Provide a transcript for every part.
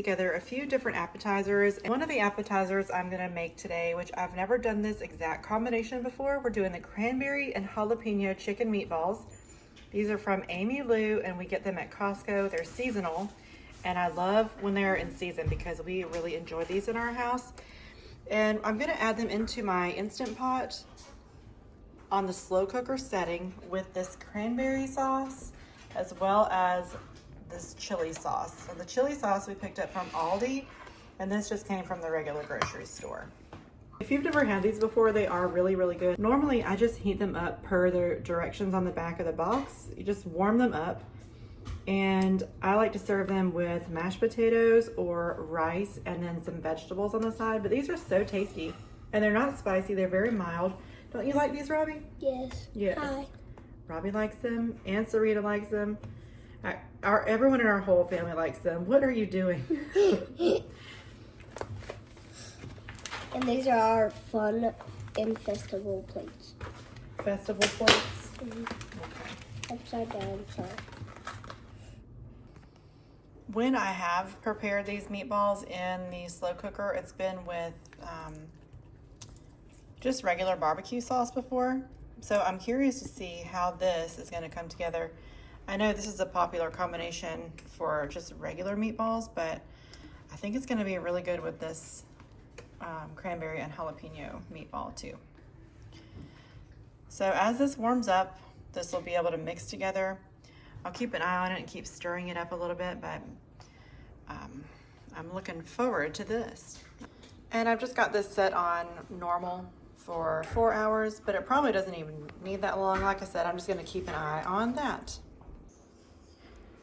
together a few different appetizers. And one of the appetizers I'm gonna make today, which I've never done this exact combination before, we're doing the cranberry and jalapeno chicken meatballs. These are from Amy Lou, and we get them at Costco. They're seasonal, and I love when they're in season because we really enjoy these in our house. And I'm gonna add them into my Instant Pot on the slow cooker setting with this cranberry sauce, as well as this chili sauce. So the chili sauce we picked up from Aldi, and this just came from the regular grocery store. If you've never had these before, they are really, really good. Normally, I just heat them up per the directions on the back of the box. You just warm them up, and I like to serve them with mashed potatoes or rice and then some vegetables on the side. But these are so tasty, and they're not spicy. They're very mild. Don't you like these, Robbie? Yes. Yes. Hi. Robbie likes them, and Sarita likes them. Everyone in our whole family likes them. What are you doing? And these are our fun and festival plates. Festival plates? Mm-hmm. Okay. Upside down, sorry. When I have prepared these meatballs in the slow cooker, it's been with just regular barbecue sauce before. So I'm curious to see how this is going to come together. I know this is a popular combination for just regular meatballs, but I think it's going to be really good with this cranberry and jalapeno meatball too. So as this warms up, this will be able to mix together. I'll keep an eye on it and keep stirring it up a little bit, but I'm looking forward to this. And I've just got this set on normal for 4 hours, but it probably doesn't even need that long. Like I said, I'm just gonna keep an eye on that.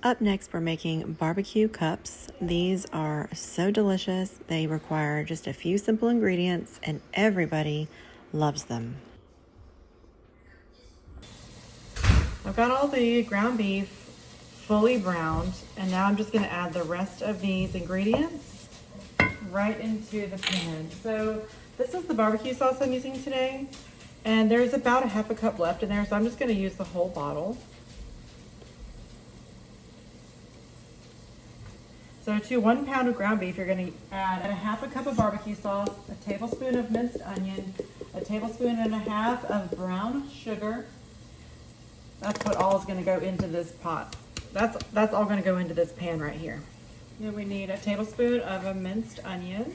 Up next, we're making BBQ cups. These are so delicious. They require just a few simple ingredients, and everybody loves them. I've got all the ground beef fully browned, and now I'm just gonna add the rest of these ingredients right into the pan. So this is the barbecue sauce I'm using today, and there's about a half a cup left in there, so I'm just gonna use the whole bottle. So to 1 pound of ground beef, you're gonna add a half a cup of barbecue sauce, a tablespoon of minced onion, a tablespoon and a half of brown sugar. That's what all is gonna go into this pot. That's all gonna go into this pan right here. Then we need a tablespoon of a minced onion.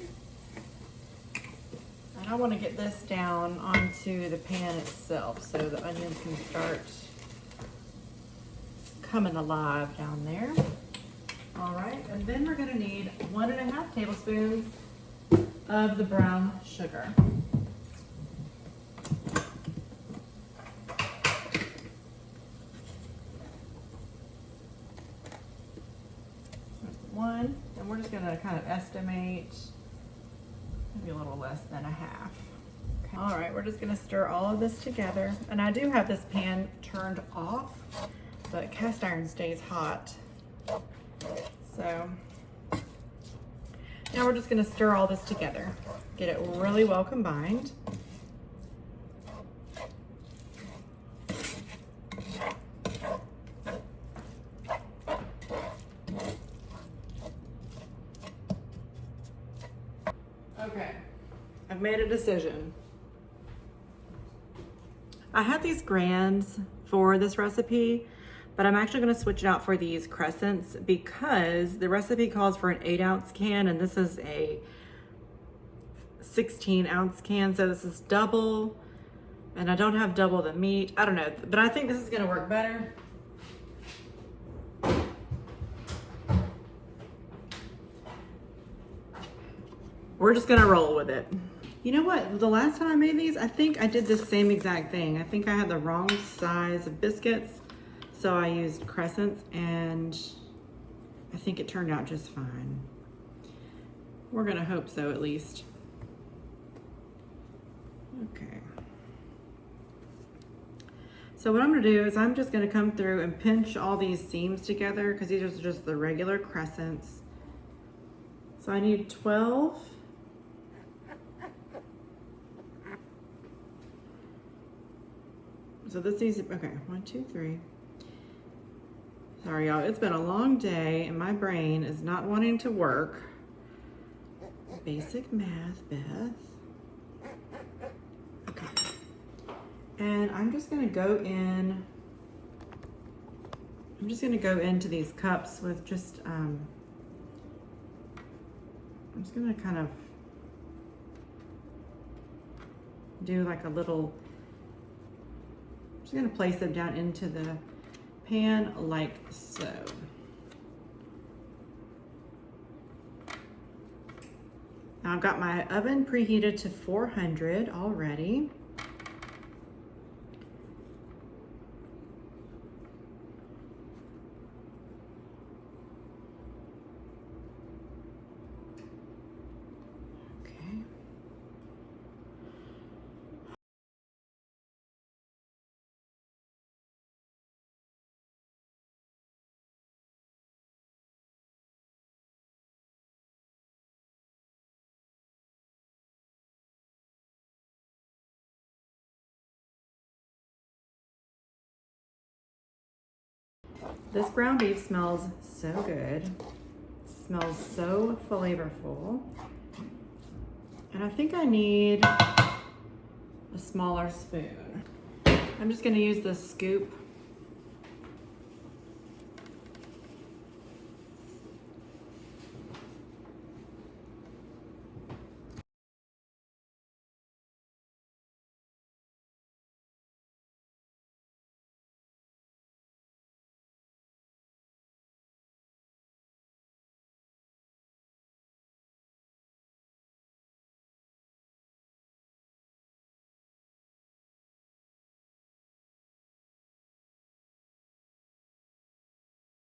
And I wanna get this down onto the pan itself so the onions can start coming alive down there. All right, and then we're gonna need 1.5 tablespoons of the brown sugar. One, and we're just gonna kind of estimate maybe a little less than a half. Okay. All right, we're just gonna stir all of this together. And I do have this pan turned off, but cast iron stays hot. So now we're just gonna stir all this together, get it really well combined. Okay, I've made a decision. I had these grands for this recipe, but I'm actually gonna switch it out for these crescents because the recipe calls for an 8-ounce can, and this is a 16-ounce can, so this is double, and I don't have double the meat. I don't know, but I think this is gonna work better. We're just gonna roll with it. You know what, the last time I made these, I think I did the same exact thing. I think I had the wrong size of biscuits. So I used crescents, and I think it turned out just fine. We're gonna hope so, at least. Okay. So what I'm gonna do is I'm just gonna come through and pinch all these seams together because these are just the regular crescents. So I need 12. So this needs, okay, 1, 2, 3. Sorry, y'all. It's been a long day and my brain is not wanting to work. Basic math, Beth. Okay. And I'm just gonna go into these cups with just, I'm just gonna kind of do like a little, I'm just gonna place them down into the pan like so. Now I've got my oven preheated to 400 already. Okay. This ground beef smells so good. It smells so flavorful. And I think I need a smaller spoon. I'm just gonna use this scoop.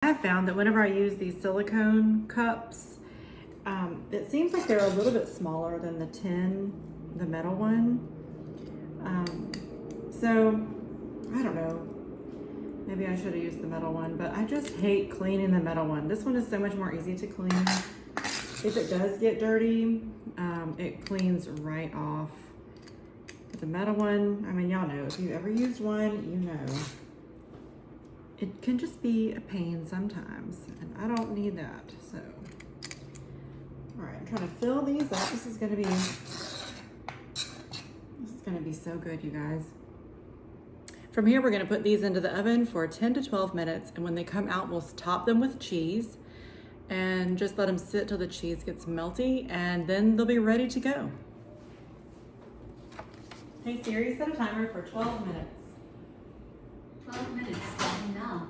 I have found that whenever I use these silicone cups, it seems like they're a little bit smaller than the metal one. So I don't know. Maybe I should have used the metal one, but I just hate cleaning the metal one. This one is so much more easy to clean. If it does get dirty, it cleans right off. But the metal one, I mean, y'all know, if you ever used one, you know. It can just be a pain sometimes, and I don't need that, so. All right, I'm trying to fill these up. This is gonna be so good, you guys. From here, we're gonna put these into the oven for 10 to 12 minutes, and when they come out, we'll top them with cheese and just let them sit till the cheese gets melty, and then they'll be ready to go. Hey Siri, set a timer for 12 minutes. 12 minutes starting now.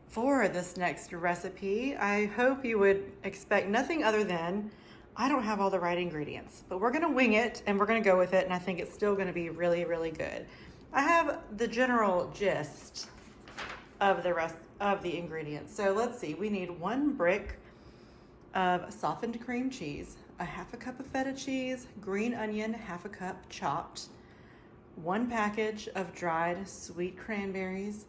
For this next recipe, I hope you would expect nothing other than, I don't have all the right ingredients, but we're gonna wing it and we're gonna go with it, and I think it's still gonna be really, really good. I have the general gist of the rest of the ingredients. So let's see, we need 1 brick of softened cream cheese, a half a cup of feta cheese, green onion, half a cup chopped, 1 package of dried sweet cranberries,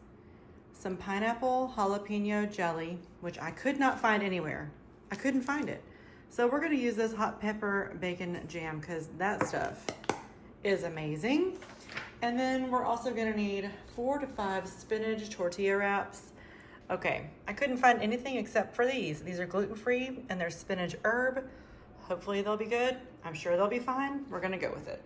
some pineapple jalapeno jelly, which I could not find anywhere. I couldn't find it. So we're gonna use this hot pepper bacon jam because that stuff is amazing. And then we're also gonna need 4 to 5 spinach tortilla wraps. Okay, I couldn't find anything except for these. These are gluten-free and they're spinach herb. Hopefully they'll be good. I'm sure they'll be fine. We're gonna go with it.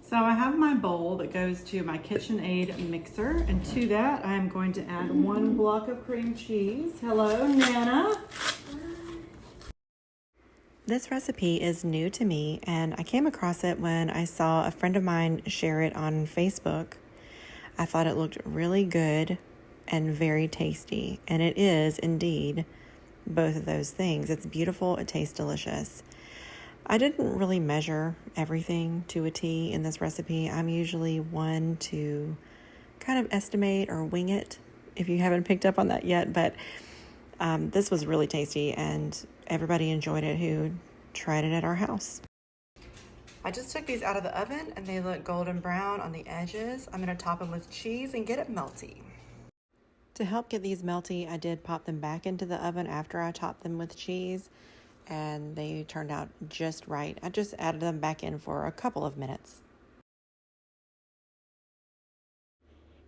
So I have my bowl that goes to my KitchenAid mixer, and to that I'm going to add 1 block of cream cheese. Hello, Nana. This recipe is new to me, and I came across it when I saw a friend of mine share it on Facebook. I thought it looked really good and very tasty, and it is indeed both of those things. It's beautiful, it tastes delicious. I didn't really measure everything to a T in this recipe. I'm usually one to kind of estimate or wing it, if you haven't picked up on that yet, but this was really tasty and everybody enjoyed it who tried it at our house. I just took these out of the oven and they look golden brown on the edges. I'm gonna top them with cheese and get it melty. To help get these melty, I did pop them back into the oven after I topped them with cheese, and they turned out just right. I just added them back in for a couple of minutes.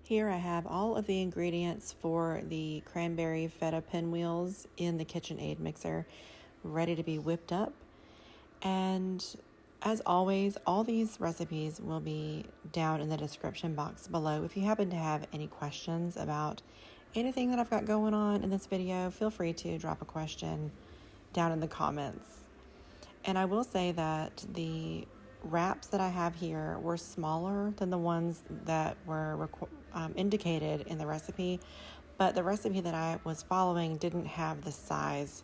Here I have all of the ingredients for the cranberry feta pinwheels in the KitchenAid mixer, ready to be whipped up. And as always, all these recipes will be down in the description box below. If you happen to have any questions about anything that I've got going on in this video, feel free to drop a question down in the comments. And I will say that the wraps that I have here were smaller than the ones that were indicated in the recipe, but the recipe that I was following didn't have the size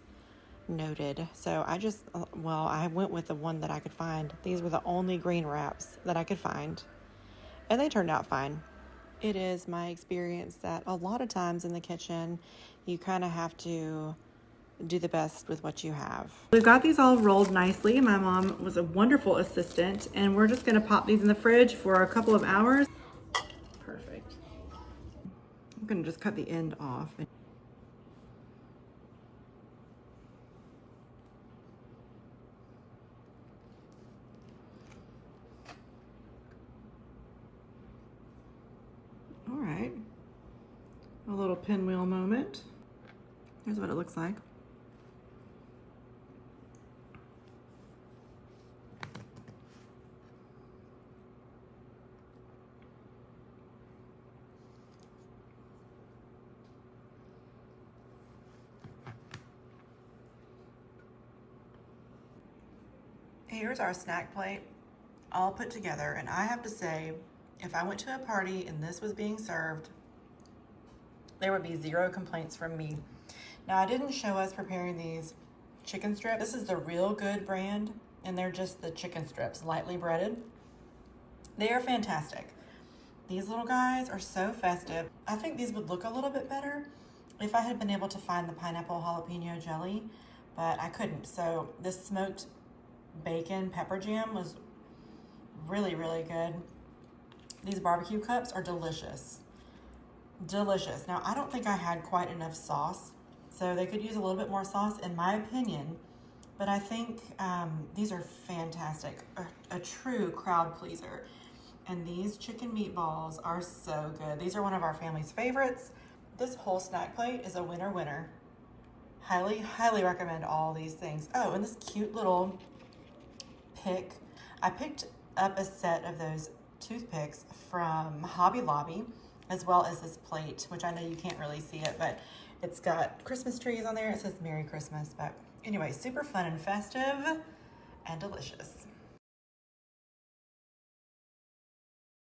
noted. So I went with the one that I could find. These were the only green wraps that I could find, and they turned out fine. It is my experience that a lot of times in the kitchen, you kind of have to do the best with what you have. We've got these all rolled nicely. My mom was a wonderful assistant, and we're just gonna pop these in the fridge for a couple of hours. Perfect. I'm gonna just cut the end off. All right, a little pinwheel moment. Here's what it looks like. Here's our snack plate all put together, and I have to say, if I went to a party and this was being served, there would be zero complaints from me. Now, I didn't show us preparing these chicken strips. This is the Real Good brand, and they're just the chicken strips, lightly breaded. They are fantastic. These little guys are so festive. I think these would look a little bit better if I had been able to find the pineapple jalapeno jelly, but I couldn't. So this smoked bacon pepper jam was really, really good. These BBQ cups are delicious. Delicious. Now, I don't think I had quite enough sauce, so they could use a little bit more sauce in my opinion, but I think these are fantastic, a true crowd pleaser. And these chicken meatballs are so good. These are one of our family's favorites. This whole snack plate is a winner winner. Highly, highly recommend all these things. Oh, and this cute little pick. I picked up a set of those toothpicks from Hobby Lobby, as well as this plate, which I know you can't really see it, but it's got Christmas trees on there. It says Merry Christmas, but anyway, super fun and festive and delicious.